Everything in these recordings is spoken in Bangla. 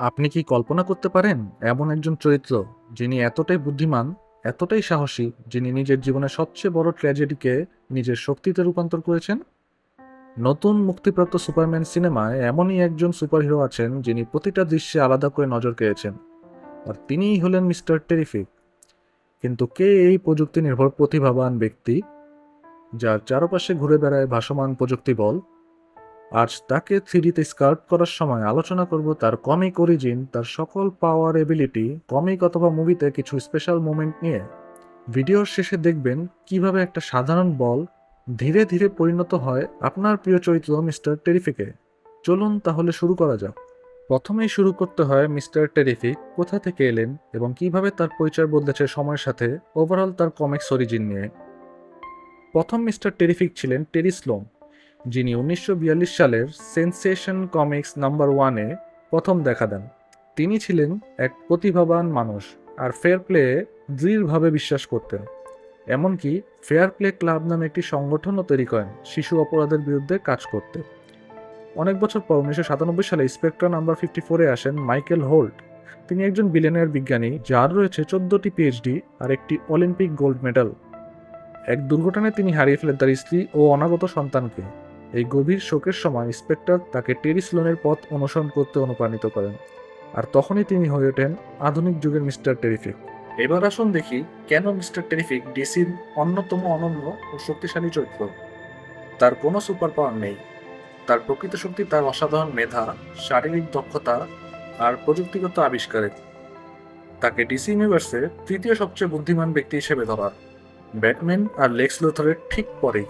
আপনি কি কল্পনা করতে পারেন এমন একজন চরিত্র যিনি এতটাই বুদ্ধিমান, এতটাই সাহসী, যিনি নিজের জীবনের সবচেয়ে বড় ট্র্যাজেডিকে নিজের শক্তিতে রূপান্তর করেছেন? নতুন মুক্তিপ্রাপ্ত সুপারম্যান সিনেমায় এমনই একজন সুপারহিরো আছেন যিনি প্রতিটা দৃশ্যে আলাদা করে নজর কেড়েছেন, আর তিনিই হলেন মিস্টার টেরিফিক। কিন্তু কে এই প্রযুক্তি নির্ভর প্রতিভাবান ব্যক্তি যার চারপাশে ঘুরে বেড়ায় ভাসমান প্রযুক্তি বল? আজ তাকে থ্রিডিতে স্কাল্প করার সময় আলোচনা করব তার কমিক অরিজিন, তার সকল পাওয়ার এবিলিটি, কমিক অথবা মুভিতে কিছু স্পেশাল মোমেন্ট নিয়ে। ভিডিওর শেষে দেখবেন কিভাবে একটা সাধারণ বল ধীরে ধীরে পরিণত হয় আপনার প্রিয় চরিত্র মিস্টার টেরিফিকে। চলুন তাহলে শুরু করা যাক। প্রথমেই শুরু করতে হয় মিস্টার টেরিফিক কোথা থেকে এলেন এবং কিভাবে তার পরিচয় বদলেছে সময়ের সাথে, ওভারঅল তার কমিক্স অরিজিন নিয়ে। প্রথম মিস্টার টেরিফিক ছিলেন টেরি স্লোম, যিনি 1942 সালের সেন্সেশন কমিক্স নাম্বার 1-এ প্রথম দেখা দেন। তিনি ছিলেন এক প্রতিভাবান মানুষ আর ফেয়ার প্লে দৃঢ়ভাবে বিশ্বাস করতেন। এমনকি ফেয়ার প্লে ক্লাব নামে একটি সংগঠনও তৈরি করেন শিশু অপরাধের বিরুদ্ধে কাজ করতে। অনেক বছর পর 1997 সালে স্পেকট্রা নাম্বার 54-এ আসেন মাইকেল হোল্ট। তিনি একজন বিলিয়নিয়ার বিজ্ঞানী যার রয়েছে 14টি পিএইচডি আর একটি অলিম্পিক গোল্ড মেডাল। এক দুর্ঘটনায় তিনি হারিয়ে ফেলেন তার স্ত্রী ও অনাগত সন্তানকে। এই গভীর শোকের সময় স্পেক্টর তাকে টেরি স্লোনের পথ অনুসরণ করতে অনুপ্রাণিত করেন, আর তখনই তিনি হয়ে ওঠেন আধুনিক যুগের মিস্টার টেরিফিক। এবার আসুন দেখি কেন মিস্টার টেরিফিক ডিসির অন্যতম অনন্য ও শক্তিশালী চরিত্র। তার কোনো সুপার পাওয়ার নেই, তার প্রকৃত শক্তি তার অসাধারণ মেধা, শারীরিক দক্ষতা আর প্রযুক্তিগত আবিষ্কারে। তাকে ডিসি ইউনিভার্সে তৃতীয় সবচেয়ে বুদ্ধিমান ব্যক্তি হিসেবে ধরা, ব্যাটম্যান আর লেক্স লুথরের ঠিক পরেই।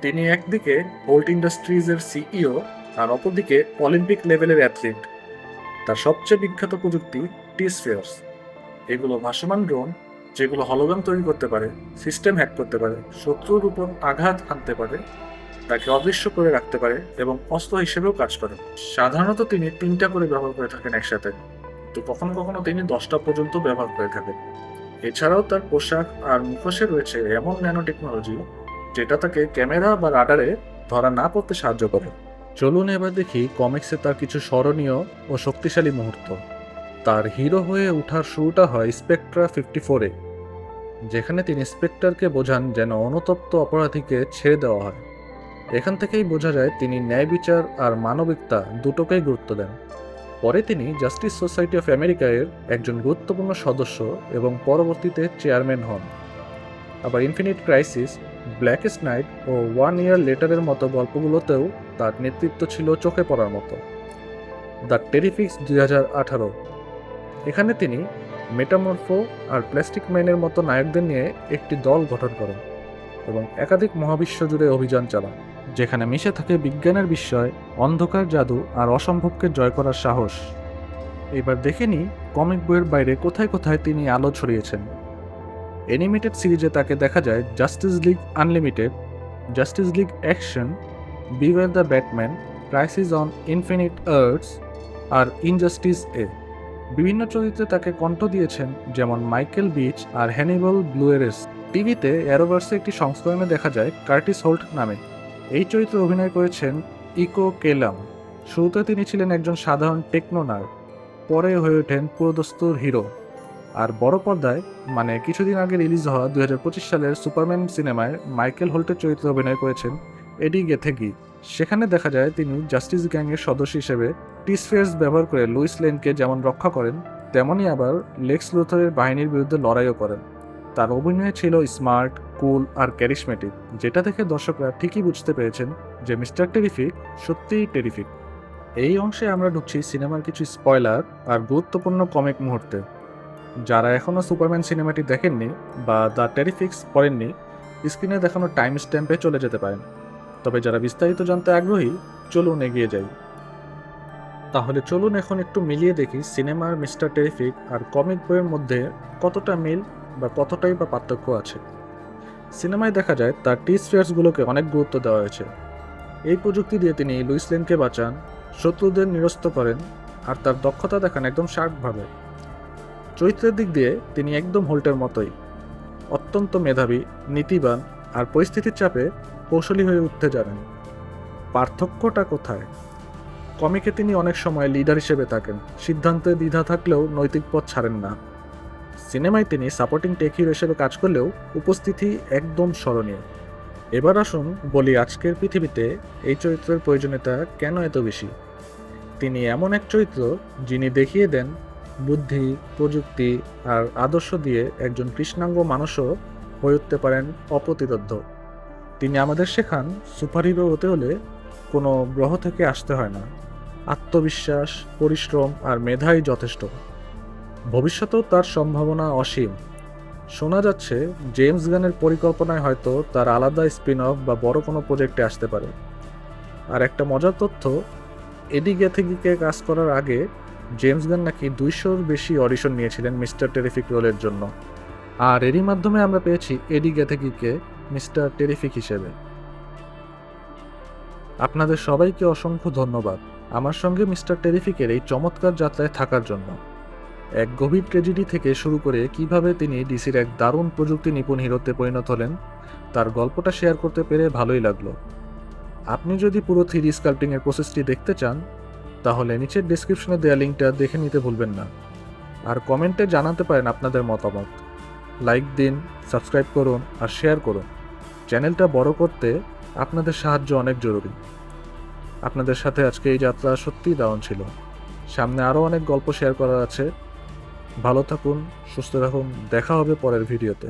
তিনি একদিকে হোল্ট ইন্ডাস্ট্রিজের সিইও আর অপরদিকে অলিম্পিক লেভেলের অ্যাথলিট। তার সবচেয়ে বিখ্যাত প্রযুক্তি টি-স্ফিয়ার্স। এগুলো ভাসমান ড্রোন যেগুলো হলোগ্রাম তৈরি করতে পারে, সিস্টেম হ্যাক করতে পারে, শত্রুর উপর আঘাত হানতে পারে, তাকে অদৃশ্য করে রাখতে পারে এবং অস্ত্র হিসেবেও কাজ করে। সাধারণত তিনি 3টা করে ব্যবহার করে থাকেন একসাথে, তো কখনো কখনো তিনি 10টা পর্যন্ত ব্যবহার করে থাকেন। এছাড়াও তার পোশাক আর মুখোশে রয়েছে এমন ন্যানো টেকনোলজি যেটা তাকে ক্যামেরা বা রাডারে ধরা না পড়তে সাহায্য করে। চলুন এবার দেখি কমিক্সে তার কিছু স্মরণীয় ও শক্তিশালী মুহূর্ত। তার হিরো হয়ে ওঠার শুরুটা হয় স্পেকট্রা 54-এ, যেখানে তিনি স্পেক্টরকে বোঝান যেন অনুতপ্ত অপরাধীকে ছেড়ে দেওয়া হয়। এখান থেকেই বোঝা যায় তিনি ন্যায় বিচার আর মানবিকতা দুটোকেই গুরুত্ব দেন। পরে তিনি জাস্টিস সোসাইটি অফ আমেরিকা এর একজন গুরুত্বপূর্ণ সদস্য এবং পরবর্তীতে চেয়ারম্যান হন। আবার ইনফিনিট ক্রাইসিস, ব্ল্যাকেস্ট নাইট ও 1 ইয়ার লেটারের মতো গল্পগুলোতেও তার নেতৃত্ব ছিল চোখে পড়ার মতো। দ্য টেরিফিক্স 2018, এখানে তিনি মেটামরফো আর প্লাস্টিক ম্যানের মতো নায়কদের নিয়ে একটি দল গঠন করেন এবং একাধিক মহাবিশ্ব জুড়ে অভিযান চালান, যেখানে মিশে থাকে বিজ্ঞানের বিস্ময়, অন্ধকার জাদু আর অসম্ভবকে জয় করার সাহস। এবার দেখে নিই কমিক বইয়ের বাইরে কোথায় কোথায় তিনি আলো ছড়িয়েছেন। অ্যানিমেটেড সিরিজে তাকে দেখা যায় Justice League Unlimited, Justice League Action, Beware the Batman, Crisis on Infinite Earths আর ইনজাস্টিস এ। বিভিন্ন চরিত্রে তাকে কণ্ঠ দিয়েছেন যেমন মাইকেল বিচ আর হ্যানিবল ব্লুয়েরেস। টিভিতে অ্যারোভার্সে একটি সংস্করণে দেখা যায় কার্টিস হোল্ট নামে। এই চরিত্রে অভিনয় করেছেন ইকো কেলাম। শুরুতে তিনি ছিলেন একজন সাধারণ টেকনো নার্ড, পরে হয়ে ওঠেন পুরোদস্তুর হিরো। আর বড় পর্দায়, মানে কিছুদিন আগে রিলিজ হওয়া 2025 সালের সুপারম্যান সিনেমায় মাইকেল হোল্টের চরিত্রে অভিনয় করেছেন এডি গেথেগি। সেখানে দেখা যায় তিনি জাস্টিস গ্যাংয়ের সদস্য হিসেবে টি-স্ফিয়ার্স ব্যবহার করে লুইস লেনকে যেমন রক্ষা করেন, তেমনই আবার লেক্স লুথরের বাহিনীর বিরুদ্ধে লড়াইও করেন। তার অভিনয় ছিল স্মার্ট, কুল আর ক্যারিশমেটিক, যেটা দেখে দর্শকরা ঠিকই বুঝতে পেরেছেন যে মিস্টার টেরিফিক সত্যিই টেরিফিক। এই অংশে আমরা ঢুকছি সিনেমার কিছু স্পয়লার আর গুরুত্বপূর্ণ কমিক মুহূর্তে। যারা এখনও সুপারম্যান সিনেমাটি দেখেননি বা দ্য টেরিফিক্স পড়েননি, স্ক্রিনে দেখানো টাইম স্ট্যাম্পে চলে যেতে পারেন। তবে যারা বিস্তারিত জানতে আগ্রহী, চলুন এগিয়ে যাই। তাহলে চলুন এখন একটু মিলিয়ে দেখি সিনেমার মিস্টার টেরিফিক আর কমিক বইয়ের মধ্যে কতটা মিল বা কতটাই বা পার্থক্য আছে। সিনেমায় দেখা যায় তার টি-স্ফিয়ার্সগুলোকে অনেক গুরুত্ব দেওয়া হয়েছে। এই প্রযুক্তি দিয়ে তিনি লুইস লেনকে বাঁচান, শত্রুদের নিরস্ত করেন আর তার দক্ষতা দেখান একদম শার্পভাবে। চরিত্রের দিক দিয়ে তিনি একদম হোল্টের মতোই, অত্যন্ত মেধাবী, নীতিবান আর পরিস্থিতির চাপে কৌশলী হয়ে উঠতে জানেন। পার্থক্যটা কোথায়? কমিকে তিনি অনেক সময় লিডার হিসেবে থাকেন, সিদ্ধান্তে দ্বিধা থাকলেও নৈতিক পথ ছাড়েন না। সিনেমায় তিনি সাপোর্টিং টেক হিরো হিসেবে কাজ করলেও উপস্থিতি একদম স্মরণীয়। এবার আসুন বলি, আজকের পৃথিবীতে এই চরিত্রের প্রয়োজনীয়তা কেন এত বেশি। তিনি এমন এক চরিত্র যিনি দেখিয়ে দেন বুদ্ধি, প্রযুক্তি আর আদর্শ দিয়ে একজন কৃষ্ণাঙ্গ মানুষও হয়ে উঠতে পারেন অপ্রতিরোধ্য। তিনি আমাদের শেখান সুপারহিরো হতে হলে কোনো গ্রহ থেকে আসতে হয় না, আত্মবিশ্বাস, পরিশ্রম আর মেধাই যথেষ্ট। ভবিষ্যতেও তার সম্ভাবনা অসীম। শোনা যাচ্ছে জেমস গানের পরিকল্পনায় হয়তো তার আলাদা স্পিন অফ বা বড় কোনো প্রজেক্টে আসতে পারে। আর একটা মজার তথ্য, এডি গ্যাথিগিকে কাজ করার আগে জেমস গান নাকি 200-র বেশি অডিশন নিয়েছিলেন মিস্টার টেরিফিক রোলের জন্য। আর এরই মাধ্যমে আমরা পেয়েছি এডি গ্যাথিগিকে মিস্টার টেরিফিক হিসেবে। আপনাদের সবাইকে অসংখ্য ধন্যবাদ আমার সঙ্গে মিস্টার টেরিফিকের এই চমৎকার যাত্রায় থাকার জন্য। এক গভীর ট্র্যাজেডি থেকে শুরু করে কিভাবে তিনি ডিসির এক দারুণ প্রযুক্তি নিপুণ হিরোতে পরিণত হলেন, তার গল্পটা শেয়ার করতে পেরে ভালোই লাগলো। আপনি যদি পুরো 3D স্কাল্পটিংয়ের প্রসেসটি দেখতে চান, তাহলে নিচের ডেসক্রিপশনে দেওয়া লিঙ্কটা দেখে নিতে ভুলবেন না। আর কমেন্টে জানাতে পারেন আপনাদের মতামত। লাইক দিন, সাবস্ক্রাইব করুন আর শেয়ার করুন। চ্যানেলটা বড় করতে আপনাদের সাহায্য অনেক জরুরি। আপনাদের সাথে আজকে এই যাত্রা সত্যিই দারুণ ছিল। সামনে আরও অনেক গল্প শেয়ার করার আছে। ভালো থাকুন, সুস্থ থাকুন, দেখা হবে পরের ভিডিওতে।